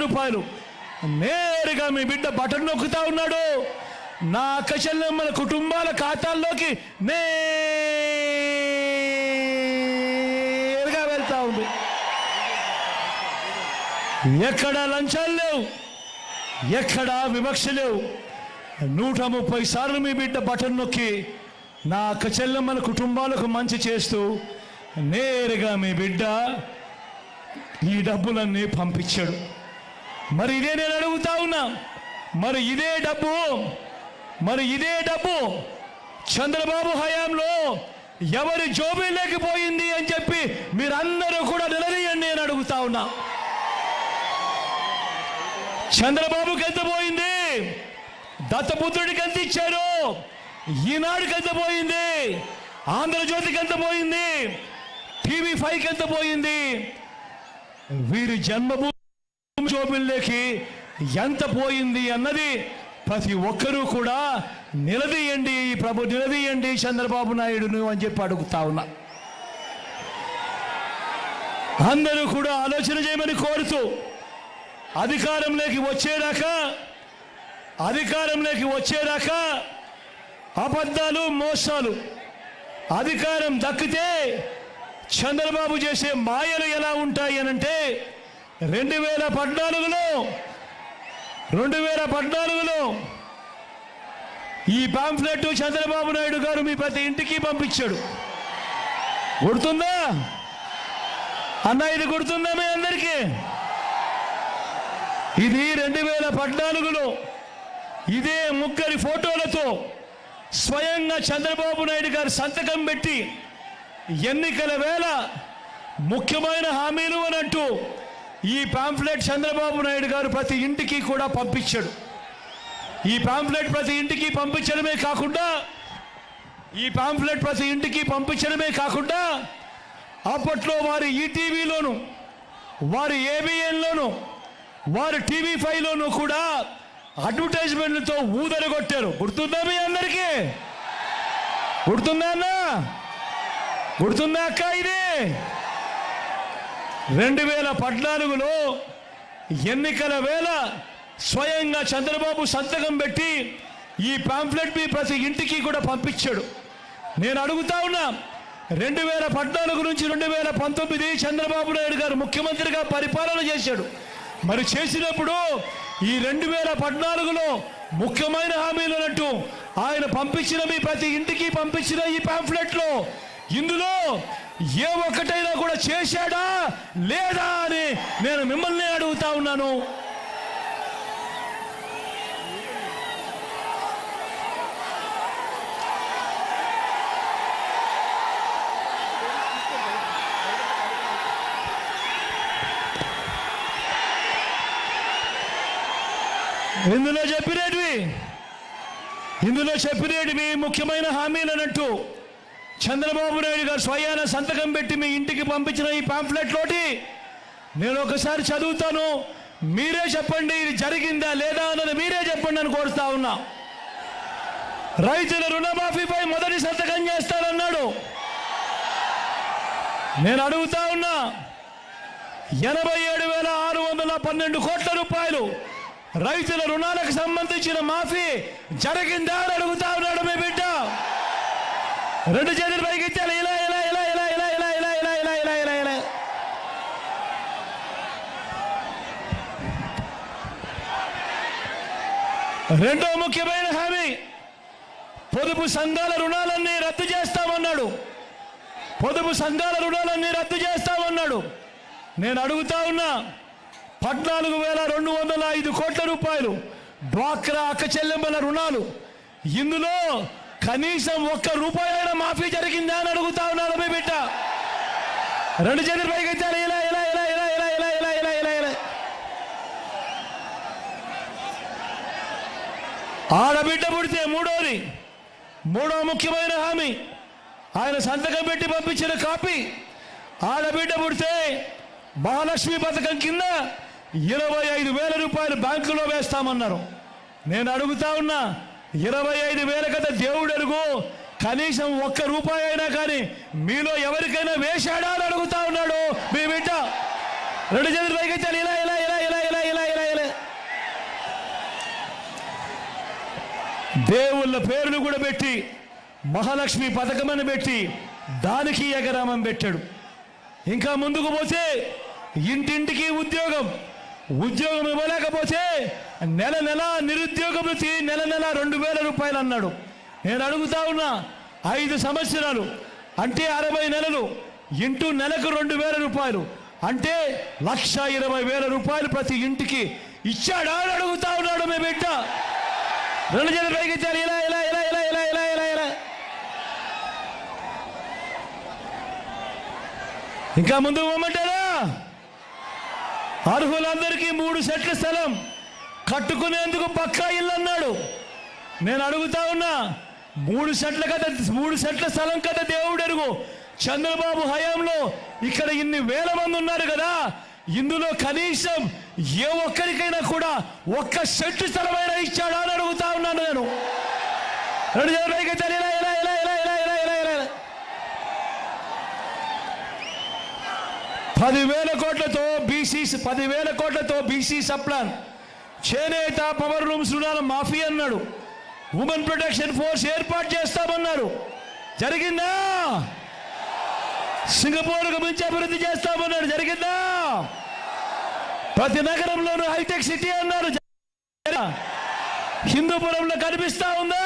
రూపాయలు నేరుగా మీ బిడ్డ బటన్ నొక్కుతా ఉన్నాడు. నా అక్క చెల్లెమ్మల కుటుంబాల ఖాతాల్లోకి నేరుగా వెళ్తా ఉంది. ఎక్కడా లంచాలు లేవు, ఎక్కడా వివక్ష లేవు. 130 సార్లు మీ బిడ్డ బటన్ నొక్కి నా అక్క చెల్లెమ్మల కుటుంబాలకు మంచి చేస్తూ నేరుగా మీ బిడ్డ ఈ డబ్బులన్నీ పంపించాడు. మరి ఇదే నేను అడుగుతా ఉన్నా, మరి ఇదే డబ్బు చంద్రబాబు హయాంలో ఎవరి జోబీలోకి పోయింది అని చెప్పి మీరందరూ కూడా నిలదీయండి అని అడుగుతా ఉన్నా. చంద్రబాబుకి ఎంత పోయింది? దత్తపుత్రుడికి ఎంత ఇచ్చారు? ఈనాడుకి ఎంత పోయింది? ఆంధ్రజ్యోతికి ఎంత పోయింది? TV5కి ఎంత పోయింది? వీరి జన్మభూమి జోబుల్లోకి ఎంత పోయింది అన్నది ప్రతి ఒక్కరూ కూడా నిలదీయండి నిలదీయండి చంద్రబాబు నాయుడును అని చెప్పి అడుగుతా ఉన్నా. అందరూ కూడా ఆలోచన చేయమని కోరుతూ అధికారంలోకి వచ్చేదాకా అబద్ధాలు మోసాలు. అధికారం దక్కితే చంద్రబాబు చేసే మాయలు ఎలా ఉంటాయి అనంటే 2014లో ఈ పాంఫ్లెట్ చంద్రబాబు నాయుడు గారు మీ ప్రతి ఇంటికి పంపించాడు. గుర్తుందా అన్న? ఇది గుర్తుందా మీ అందరికీ? ఇది 2014లో ఇదే ముగ్గురి ఫోటోలతో స్వయంగా చంద్రబాబు నాయుడు గారు సంతకం పెట్టి ఎన్నికల వేళ ముఖ్యమైన హామీలు అనంటూ ఈ పాంఫ్లెట్ చంద్రబాబు నాయుడు గారు ప్రతి ఇంటికి కూడా పంపించాడు. ఈ పాంఫ్లెట్ ప్రతి ఇంటికి పంపించడమే కాకుండా అప్పట్లో వారి ఈటీవీలోను, వారి ఏబిఎన్లోను, వారి TV5లోను కూడా అడ్వర్టైజ్మెంట్లతో ఊదరగొట్టారు. గుర్తుందా మీ అందరికీ? గుర్తుందా అన్న? గుర్తుందా అక్క? ఇది 2014లో ఎన్నికల వేళ స్వయంగా చంద్రబాబు సంతకం పెట్టి ఈ పాంఫ్లెట్ మీ ప్రతి ఇంటికి కూడా పంపించాడు. నేను అడుగుతా ఉన్నా, 2014 నుంచి 2019 చంద్రబాబు నాయుడు గారు ముఖ్యమంత్రిగా పరిపాలన చేశాడు. మరి చేసినప్పుడు ఈ 2014లో ముఖ్యమైన హామీలు అన్నట్టు ఆయన పంపించిన మీ ప్రతి ఇంటికి పంపించిన ఈ పాంఫ్లెట్లో ఇందులో ఏ ఒక్కటైనా కూడా చేశాడా లేదా అని నేను మిమ్మల్ని అడుగుతా ఉన్నాను. ఇందులో చెప్పినవి ముఖ్యమైన హామీలు అన్నట్టు చంద్రబాబు నాయుడు గారు స్వయాన సంతకం పెట్టి మీ ఇంటికి పంపించిన ఈ పాంఫ్లెట్లోటి నేను ఒకసారి చదువుతాను, మీరే చెప్పండి ఇది జరిగిందా లేదా అన్నది మీరే చెప్పండి అని కోరుతా ఉన్నా. రైతుల రుణమాఫీపై మొదటి సంతకం చేస్తారన్నాడు. నేను అడుగుతా ఉన్నా, 87,612 కోట్ల రూపాయలు రైతుల రుణాలకు సంబంధించిన మాఫీ జరిగిందా అని అడుగుతా ఉన్నాడు మీ బిడ్డ. 2 చేతులు పైకి ఇచ్చాలి. ఇలా రెండో ముఖ్యమైన హామీ, పొదుపు సంఘాల రుణాలన్నీ రద్దు చేస్తామన్నాడు. నేను అడుగుతా ఉన్నా, 14,205 కోట్ల రూపాయలు డ్వాక్రా అక్క చెల్లెమ్మల రుణాలు, ఇందులో కనీసం 1 రూపాయి అయినా మాఫీ జరిగిందా అని అడుగుతా ఉన్నాడు మీ బిడ్డ. 2 చేతులు పైకి ఎత్తాలి. ఇలా ఆడబిడ్డ పుడితే మూడో ముఖ్యమైన హామీ, ఆయన సంతకం పెట్టి పంపించిన కాపీ. ఆడబిడ్డ పుడితే మహాలక్ష్మి పథకం కింద 25,000 రూపాయలు బ్యాంకులో వేస్తామన్నారు. నేను అడుగుతా ఉన్నా, 25,000 కదా దేవుడు ఎరుగు, కనీసం 1 రూపాయి అయినా కానీ మీలో ఎవరికైనా వేశాడా అని అడుగుతా ఉన్నాడు మీ బిడ్డ. 2 చేతులు పైకి ఎత్తాలి. ఇలా దేవుళ్ళ పేర్లు కూడా పెట్టి మహాలక్ష్మి పథకం అని పెట్టి దానికి ఎగరామం పెట్టాడు. ఇంకా ముందుకు పోతే ఇంటింటికి ఉద్యోగం ఇవ్వలేకపోతే నెల నెల నిరుద్యోగ వృత్తి నెల 2,000 రూపాయలు అన్నాడు. నేను అడుగుతా ఉన్నా, 5 సంవత్సరాలు అంటే 60 నెలలు ఇంటూ నెలకు 2,000 రూపాయలు అంటే 1,20,000 రూపాయలు ప్రతి ఇంటికి ఇచ్చాడా అని అడుగుతా ఉన్నాడు. మీ బిడ్డ 2 చేతులు పైకి ఇచ్చారు. ఇలా ఇంకా ముందు పోమంటారా? అర్హులందరికీ 3 సెట్ల స్థలం కట్టుకునేందుకు పక్కా ఇల్లు అన్నాడు. నేను అడుగుతా ఉన్నా, 3 సెట్ల స్థలం కదా దేవుడు ఎరుగు. చంద్రబాబు హయాంలో ఇక్కడ ఇన్ని వేల మంది ఉన్నారు కదా, ఇందులో కనీసం ఏ ఒక్కరికైనా కూడా 1 సెట్ స్థలమైనా ఇచ్చాడా అని అడుగుతా ఉన్నాను నేను. 10,000 కోట్లతో బీసీ సప్లాన్, చేనేత పవర్ రూమ్స్ రుణాల మాఫీ అన్నాడు. ఉమెన్ ప్రొటెక్షన్ ఫోర్స్ ఏర్పాటు చేస్తామన్నారు. జరిగిందా? సింగపూర్కు మించి అభివృద్ధి చేస్తామన్నాడు. జరిగిందా? ప్రతి నగరంలోనూ హైటెక్ సిటీ అన్నారు. హిందూపురంలో కనిపిస్తా ఉందా?